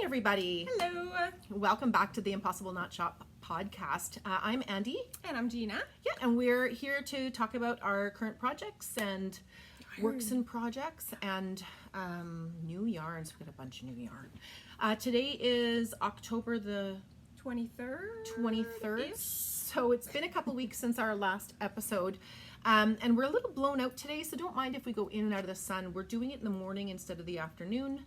everybody. Hello. Welcome back to the Impossible Knot Shop podcast. I'm Andie. And I'm Gina. Yeah, and we're here to talk about our current projects and works in projects and new yarns. We've got a bunch of new yarn. Today is October the 23rd. So it's been a couple weeks since our last episode. And we're a little blown out today, so don't mind if we go in and out of the sun. We're doing it in the morning instead of the afternoon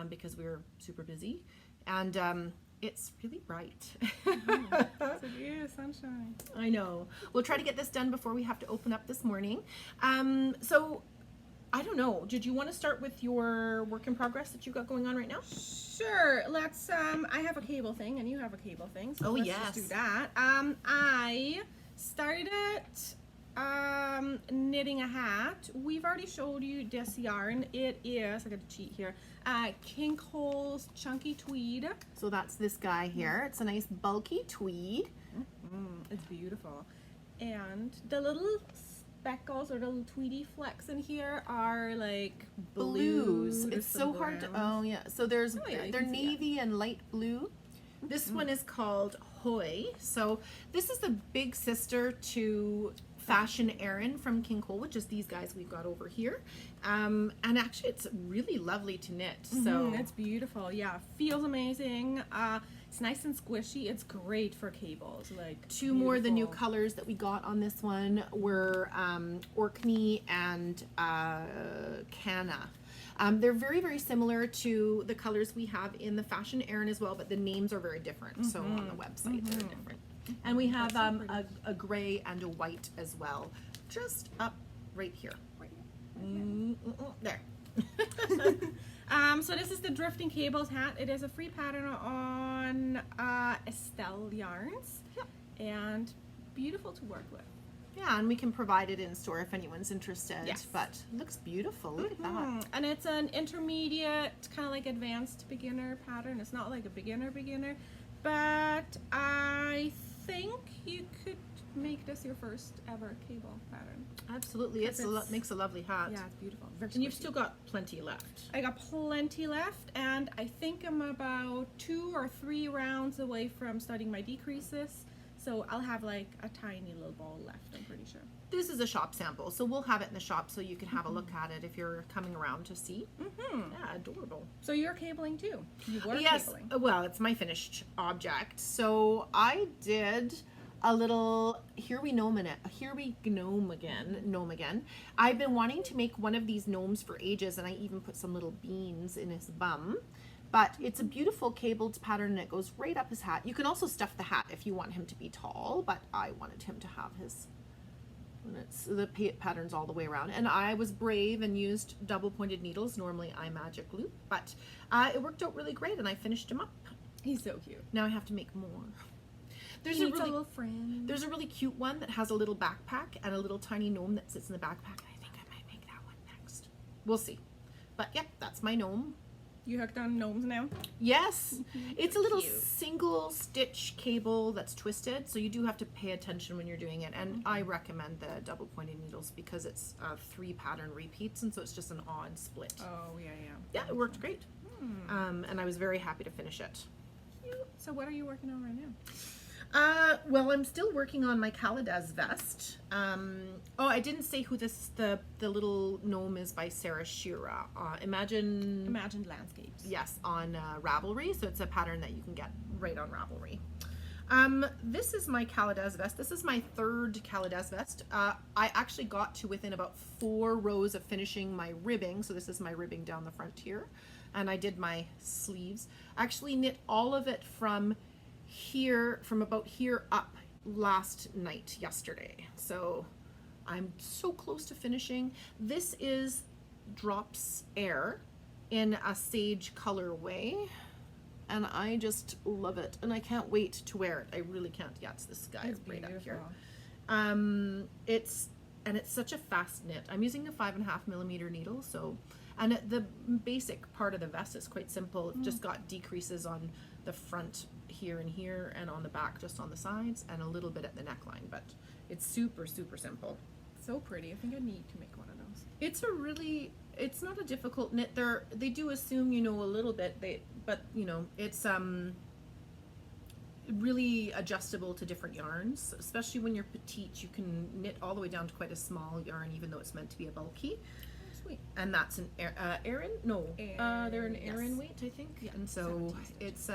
because we're super busy. And it's really bright. It's sunshine. I know. We'll try to get this done before we have to open up this morning. So, I don't know. Did you want to start with your work in progress that you've got going on right now? Sure. Let's, I have a cable thing and you have a cable thing. So let's just do that. I started knitting a hat. We've already showed you this yarn. It is, I got to cheat here, Kinkhole's Chunky Tweed. So that's this guy here. It's a nice bulky tweed. It's beautiful. And the little speckles or the little tweedy flecks in here are like Blues. blue. It's so hard to, oh yeah. So there's, yeah, they're navy and light blue. This one is called Hoy. So this is the big sister to Fashion Erin from Kinkhole, which is these guys we've got over here. And actually it's really lovely to knit. So it's beautiful. Yeah, feels amazing. It's nice and squishy. It's great for cables. Like two more of the new colors that we got on this one were Orkney and Canna. They're very, very similar to the colors we have in the Fashion Erin as well, but the names are very different. So on the website they're different. And we have a gray and a white as well, just up right here. There. So this is the Drifting Cables hat. It is a free pattern on Estelle Yarns. Yep. And beautiful to work with. Yeah, and we can provide it in store if anyone's interested. Yes. But it looks beautiful. Look at that. And it's an intermediate, kind of like advanced beginner pattern. It's not like a beginner, but I think you could make this your first ever cable pattern. Absolutely. It makes a lovely hat. Yeah, it's beautiful. And you've still got plenty left. I got plenty left, and I think I'm about 2 or 3 rounds away from starting my decreases. So I'll have like a tiny little ball left, I'm pretty sure. This is a shop sample, so we'll have it in the shop so you can have a look at it if you're coming around to see. Yeah, adorable. So you're cabling too? You were cabling. Well, it's my finished object. So I did a little Here we gnome again. I've been wanting to make one of these gnomes for ages, and I even put some little beans in his bum. But it's a beautiful cabled pattern and it goes right up his hat. You can also stuff the hat if you want him to be tall, but I wanted him to have his, and it's the patterns all the way around. And I was brave and used double pointed needles. Normally I magic loop, but it worked out really great and I finished him up. He's so cute. Now I have to make more. There's a little friend. There's a really cute one that has a little backpack and a little tiny gnome that sits in the backpack. I think I might make that one next. We'll see. But yep, that's my gnome. You hooked on gnomes now? Yes. It's a little single stitch cable that's twisted, so you do have to pay attention when you're doing it. And I recommend the double pointed needles because it's 3 pattern repeats, and so it's just an on split. Oh, yeah. Yeah, it worked great. And I was very happy to finish it. Cute. So what are you working on right now? Well, I'm still working on my Calidez Vest. Oh, I didn't say who the little gnome is by Sarah Shearer. Imagined Landscapes. Yes, on Ravelry. So it's a pattern that you can get right on Ravelry. This is my Calidez Vest. This is my 3rd Calidez Vest. I actually got to within about 4 rows of finishing my ribbing. So this is my ribbing down the front here. And I did my sleeves. I actually knit all of it from about here up last night, yesterday. So I'm so close to finishing. This is Drops Air in a sage colorway, and I just love it, and I can't wait to wear it. I really can't. Yeah, it's this guy right up here. It's such a fast knit. I'm using a 5.5mm needle, so, and the basic part of the vest is quite simple. It's just got decreases on the front here and here, and on the back just on the sides, and a little bit at the neckline, but it's super, super simple. So pretty. I think I need to make one of those. It's a really It's not a difficult knit. They do assume you know a little bit. But you know, it's really adjustable to different yarns. Especially when you're petite, you can knit all the way down to quite a small yarn, even though it's meant to be a bulky. Sweet. And that's an Aran? No, they're an Aran Yes. weight, I think. Yeah, And so 17 it's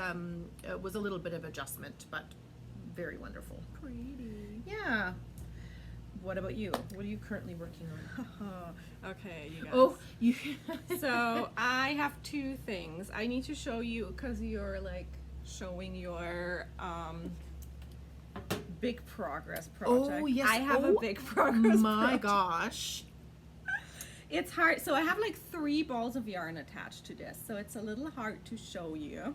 it was a little bit of adjustment, but very wonderful. Pretty. Yeah. What about you? What are you currently working on? Okay, you guys. Oh, you. So I have two things. I need to show you because you're like showing your big progress project. Oh yes. I have oh, a big progress. My project. gosh. It's hard. So I have like 3 balls of yarn attached to this, so it's a little hard to show you.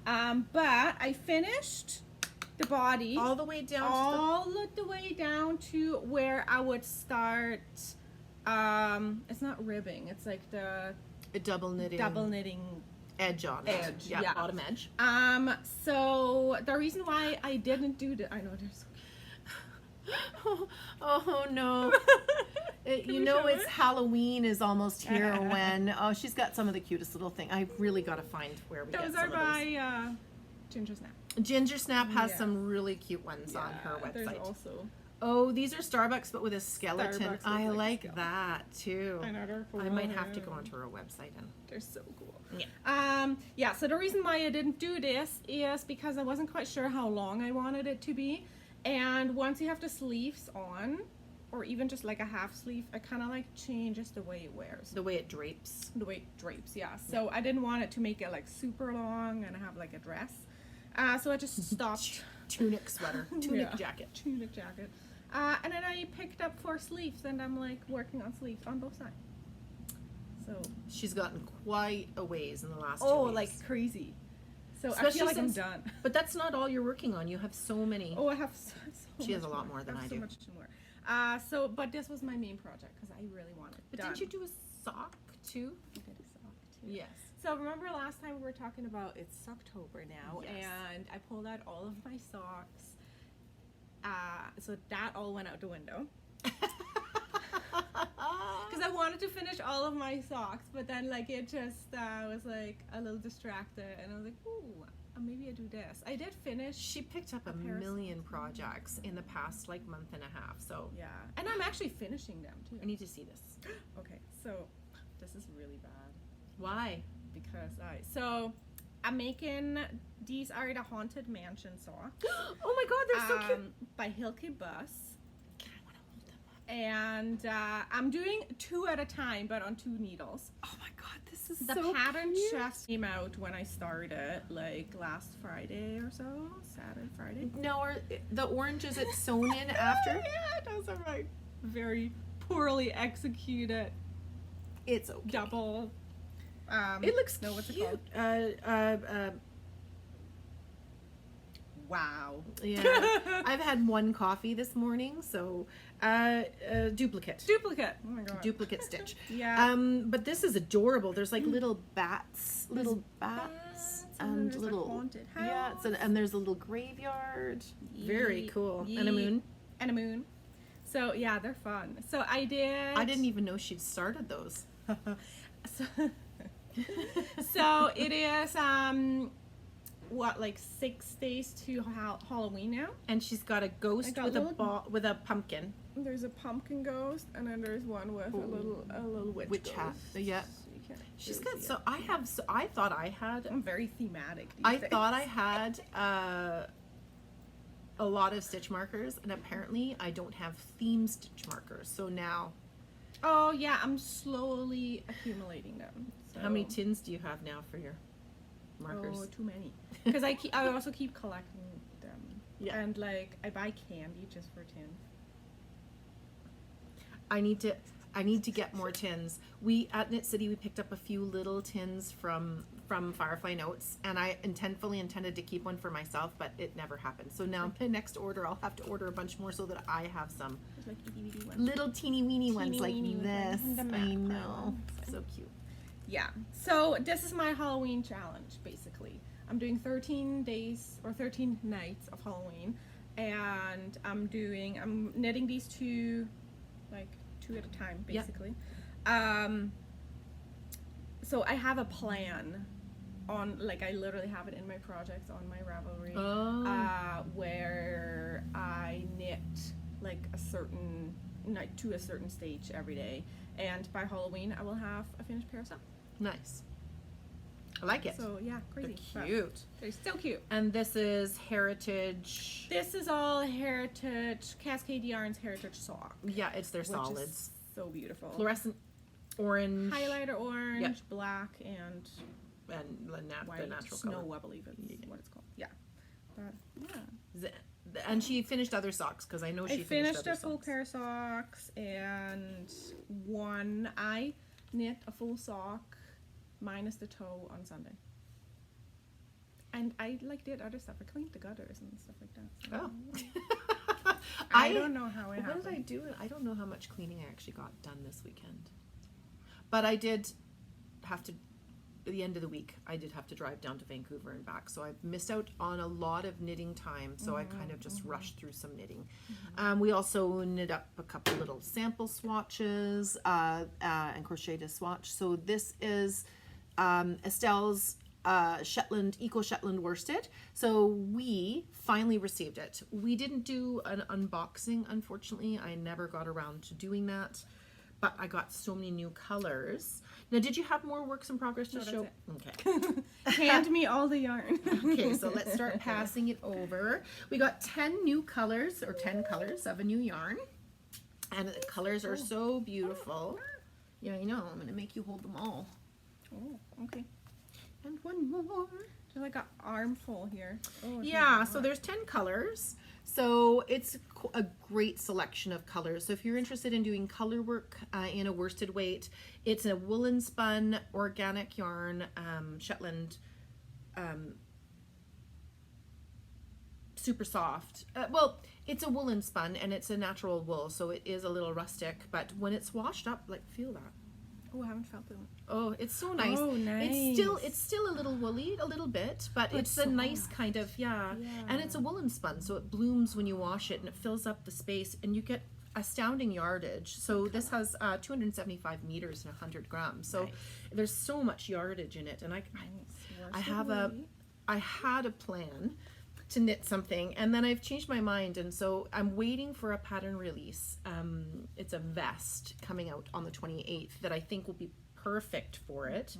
But I finished the body All the way down. all the way down to where I would start. It's not ribbing. It's like the A double knitting. double knitting edge on it. edge, Yeah, yeah. bottom edge. So the reason why I didn't do that, I know there's. Oh no. Can You we know show it's it? Halloween is almost here when she's got some of the cutest little thing. I really got to find where we Those get are some of those. by Ginger Snap. Ginger Snap has Yeah. some really cute ones on her There's website. also. Oh, these are Starbucks but with a skeleton. Starbucks with, I like, a like skeleton. that too. I know they're cool. I might have to go onto her website and They're so cool. Yeah. Yeah, so the reason why I didn't do this is because I wasn't quite sure how long I wanted it to be. And once you have the sleeves on, or even just like a half sleeve, it kind of like changes the way it wears. the way it drapes. The way it drapes, yeah. So I didn't want it to make it like super long and have like a dress. So I just stopped. Tunic sweater, tunic Yeah. jacket. Tunic jacket. And then I picked up 4 sleeves and I'm like working on sleeves on both sides. So. She's gotten quite a ways in the last 2 Oh, weeks. like crazy. So I Especially feel like I'm since- done. But that's not all you're working on. You have so many. Oh, I have so She has much a lot more than I have I so do. much more. But this was my main project because I really wanted it But done. didn't you do a sock too? I did a sock too. Yes. So remember last time we were talking about it's October now, Yes. and I pulled out all of my socks. So that all went out the window because I wanted to finish all of my socks, but then like it just was like a little distracted, and I was like, ooh, maybe I do this. I did finish. She picked up a pair of million projects in the past like month and a half. So Yeah, and I'm actually finishing them too. I need to see this. Okay, so this is really bad Why? because I'm making these are the Haunted Mansion socks. Oh my God, they're so cute. By Hilke Bus. I want to hold them up. And I'm doing 2 at a time, but on 2 needles. Oh my God, this is The so pattern cute. just came out when I started, like last Friday or so, Saturday, Friday. Now, are the oranges it's sewn in after? Yeah, those are my very poorly executed It's okay. double. It looks no, what's it cute. called? Wow. Yeah. I've had 1 coffee this morning, so duplicate. Duplicate. Oh my god. Duplicate stitch. Yeah. But this is adorable. There's like little bats, and there's a little haunted yeah. house. And there's a little graveyard. Very cool. And a Yeet. moon. And a moon. So yeah, they're fun. So I did. I didn't even know she'd started those. So, so it is what, like 6 days to Halloween now. And she's got a ghost got with a little- with a pumpkin. There's a pumpkin ghost, and then there's one with a little witch hat. ghost. Yeah. So you can't She's really got see so it. I thought I had I'm very thematic. These I days. thought I had a lot of stitch markers, and apparently I don't have theme stitch markers. So now, Oh yeah, I'm slowly accumulating them. So. how many tins do you have now for your markers? Oh, too many. Because I also keep collecting them. Yeah. And like I buy candy just for tin. I need to get more tins. We at Knit City we picked up a few little tins from Firefly Notes, and I fully intended to keep one for myself, but it never happened. So now my next order I'll have to order a bunch more so that I have some There's like itty bitty ones. little teeny weeny ones like Teeny weeny this. ones. The I matte know. ones. So cute. Yeah. So this is my Halloween challenge basically. I'm doing 13 days or 13 nights of Halloween, and I'm knitting these 2 like 2 at a time Yeah. basically. So I have a plan on, like, I literally have it in my projects on my Ravelry, where I knit like to a certain stage every day, and by Halloween I will have a finished pair of socks. Nice. I like it. So yeah, crazy. They're cute. They're still cute. And this is Heritage. This is all Heritage, Cascade Yarns Heritage sock. Yeah, it's their which solids. Is so beautiful. Fluorescent orange. Highlighter orange, Yep. black, and the natural snow, color. I believe is what it's called. Yeah. But yeah. And she finished other socks because I know she I finished other a full socks. pair of socks, and I knit a full sock minus the toe on Sunday. And I did other stuff. I cleaned the gutters and stuff like that. So I don't know how it happened. What did I do? I don't know how much cleaning I actually got done this weekend. But I did have to, at the end of the week, I did have to drive down to Vancouver and back. So I missed out on a lot of knitting time. So I kind of just rushed through some knitting. We also knit up a couple little sample swatches and crocheted a swatch. So this is Estelle's Eco Shetland worsted. So we finally received it. We didn't do an unboxing, unfortunately. I never got around to doing that, but I got so many new colors. Now, did you have more works in progress to show? Okay. Hand me all the yarn. Okay, so let's start passing it over. We got 10 new colors, or 10 colors of a new yarn. And the colors are so beautiful. Yeah, I know. I'm going to make you hold them all. Oh, okay. And one more. There's like an armful here. Oh, Yeah, so there's 10 colors. So it's a great selection of colors. So if you're interested in doing color work in a worsted weight, it's a woolen spun organic yarn, Shetland, super soft. Well, it's a woolen spun and it's a natural wool, so it is a little rustic, but when it's washed up, like, feel that. Oh, I haven't felt it. Oh, it's so nice. Oh, nice. It's still a little woolly, a little bit, but it's a nice kind of, and it's a woolen spun, so it blooms when you wash it and it fills up the space and you get astounding yardage. So this has 275 meters and 100 grams. So there's so much yardage in it, and I had a plan to knit something, and then I've changed my mind, and so I'm waiting for a pattern release. It's a vest coming out on the 28th that I think will be perfect for it,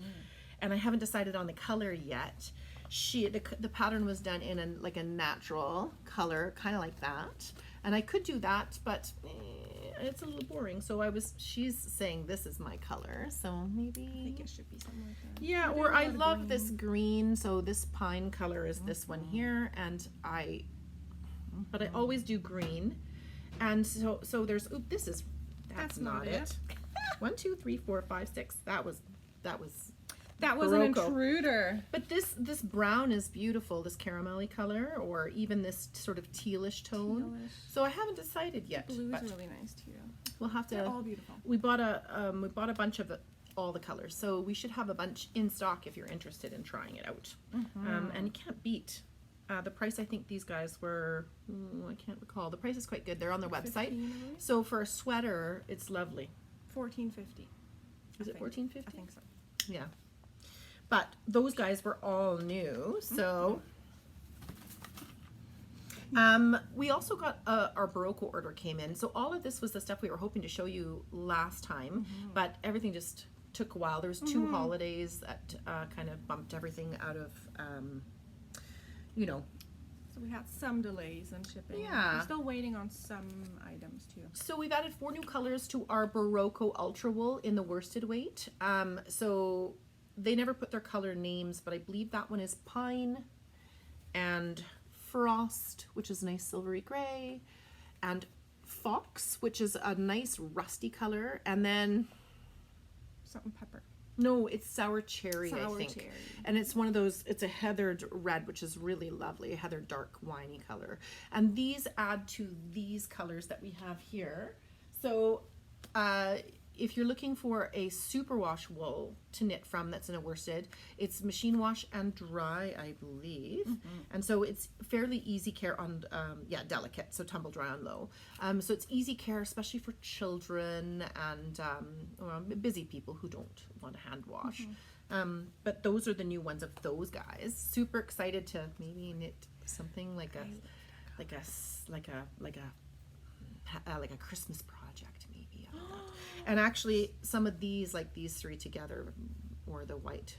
and I haven't decided on the color yet. The pattern was done in a natural color, kind of like that, and I could do that, but it's a little boring. So she's saying this is my color, so maybe I think it should be something like that. Yeah, or I love this green, so this pine color is this one here, and but I always do green, and so there's that's not it. 1, 2, 3, 4, 5, 6. That was an intruder. But this brown is beautiful, this caramelly color, or even this sort of tealish tone. So I haven't decided yet. Blue is really nice too. We'll have to. They're all beautiful. We bought a bunch of all the colors, so we should have a bunch in stock if you're interested in trying it out. And you can't beat the price. I think these guys were, I can't recall. The price is quite good. They're on their website. So for a sweater, it's lovely. $14.50. Is it $14.50? I think so. Yeah. But those guys were all new, so we also got our Berroco order came in. So all of this was the stuff we were hoping to show you last time, but everything just took a while. There was 2 holidays that kind of bumped everything out of, So we had some delays in shipping. Yeah. We're still waiting on some items too. So we've added 4 new colors to our Berroco Ultra Wool in the worsted weight. So they never put their color names, but I believe that one is Pine and Frost, which is a nice silvery gray, and Fox, which is a nice rusty color, and then Something pepper. no, it's sour cherry, I think. Cherry. And it's one of those, it's a heathered red, which is really lovely, a heathered dark winey color. And these add to these colors that we have here. So if you're looking for a superwash wool to knit from that's in a worsted, it's machine wash and dry, I believe. And so it's fairly easy care on, delicate, so tumble dry on low. So it's easy care, especially for children and busy people who don't want to hand wash. But those are the new ones of those guys. Super excited to maybe knit something like a Christmas project maybe out of that. And actually some of these, like these three together, or the white.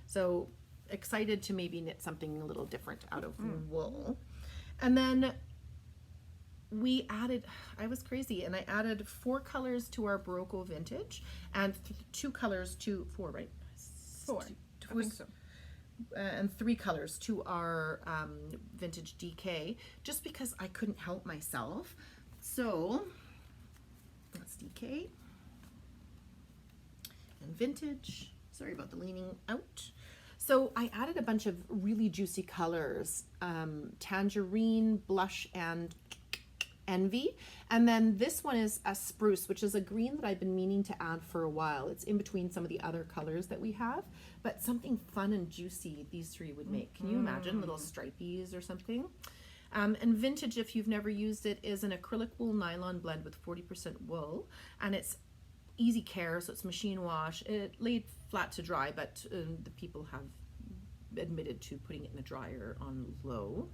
So excited to maybe knit something a little different out of wool. And then we added, I was crazy, and I added 4 colors to our Berroco Vintage and 2 colors to 4, right? 4. I think so. And 3 colors to our Vintage DK, just because I couldn't help myself. So that's DK and Vintage. Sorry about the leaning out. So I added a bunch of really juicy colors, tangerine, blush, and envy. And then this one is a spruce, which is a green that I've been meaning to add for a while. It's in between some of the other colors that we have, but something fun and juicy these 3 would make. Can you imagine little stripies or something? And Vintage, if you've never used it, is an acrylic wool nylon blend with 40% wool, and it's easy care, so it's machine wash. It laid flat to dry, but the people have admitted to putting it in the dryer on low.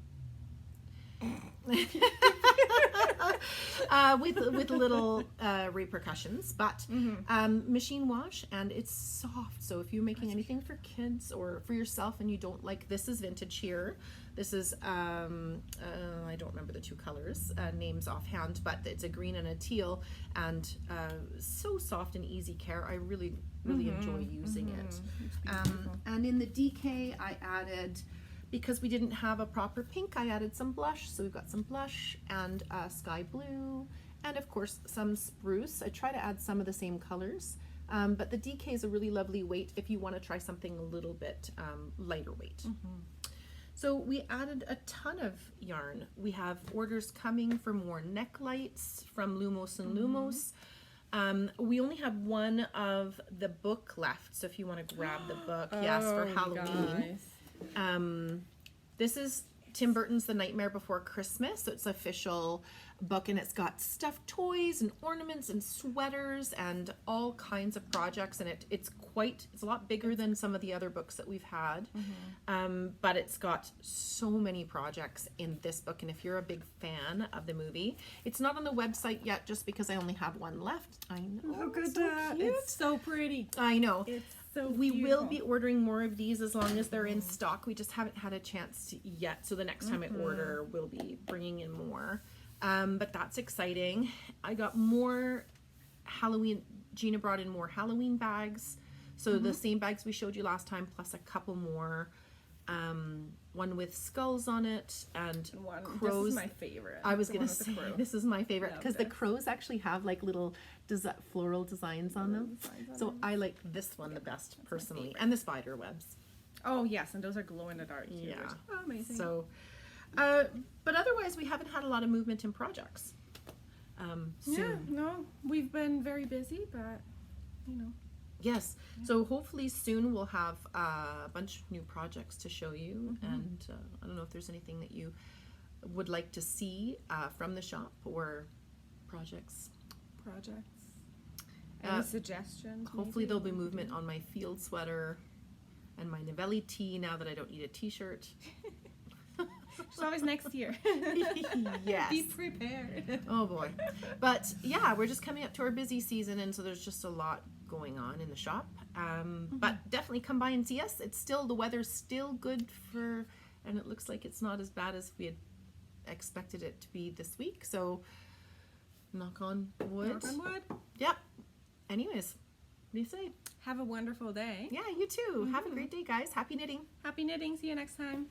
With little repercussions, but machine wash, and it's soft. So if you're making anything for kids or for yourself and you don't like, this is Vintage here. This is I don't remember the 2 colors names offhand, but it's a green and a teal, and so soft and easy care. I really enjoy using it. And in the DK I added, because we didn't have a proper pink, I added some blush. So we've got some blush and sky blue, and of course some spruce. I try to add some of the same colors, but the DK is a really lovely weight if you want to try something a little bit lighter weight. So we added a ton of yarn. We have orders coming for more neck lights from Lumos and Lumos. We only have one of the book left, so if you want to grab the book, yes, for Halloween. This is Tim Burton's The Nightmare Before Christmas, so it's an official book, and it's got stuffed toys and ornaments and sweaters and all kinds of projects, and it's a lot bigger than some of the other books that we've had. But it's got so many projects in this book, and if you're a big fan of the movie, it's not on the website yet just because I only have one left. I know. How good so cute. It's so pretty. I know. It's so we beautiful. will be ordering more of these as long as they're in stock. We just haven't had a chance to yet, so the next time I order, we'll be bringing in more. But that's exciting. I got more Halloween. Gina brought in more Halloween bags. So the same bags we showed you last time, plus a couple more. One with skulls on it and crows. This is my favorite. I was going to say, this is my favorite because the crows actually have like little floral designs on them. So I like this one the best personally. And the spider webs. Oh yes, and those are glow in the dark. Yeah. Oh, amazing. So, but otherwise we haven't had a lot of movement in projects. Yeah, no, we've been very busy, but you know. Yes. So hopefully soon we'll have a bunch of new projects to show you. And I don't know if there's anything that you would like to see from the shop or projects. Any suggestions? Hopefully there'll be movement on my field sweater and my Novelli tee now that I don't need a t-shirt. It's always next year. Yes. Be prepared. Oh boy. But yeah, we're just coming up to our busy season, and so there's just a lot going on in the shop. But definitely come by and see us. It's still, the weather's still good and it looks like it's not as bad as we had expected it to be this week. So knock on wood. Knock on wood. Yep. Anyways, what do you say? Have a wonderful day. Yeah, you too. Have a great day, guys. Happy knitting. Happy knitting. See you next time.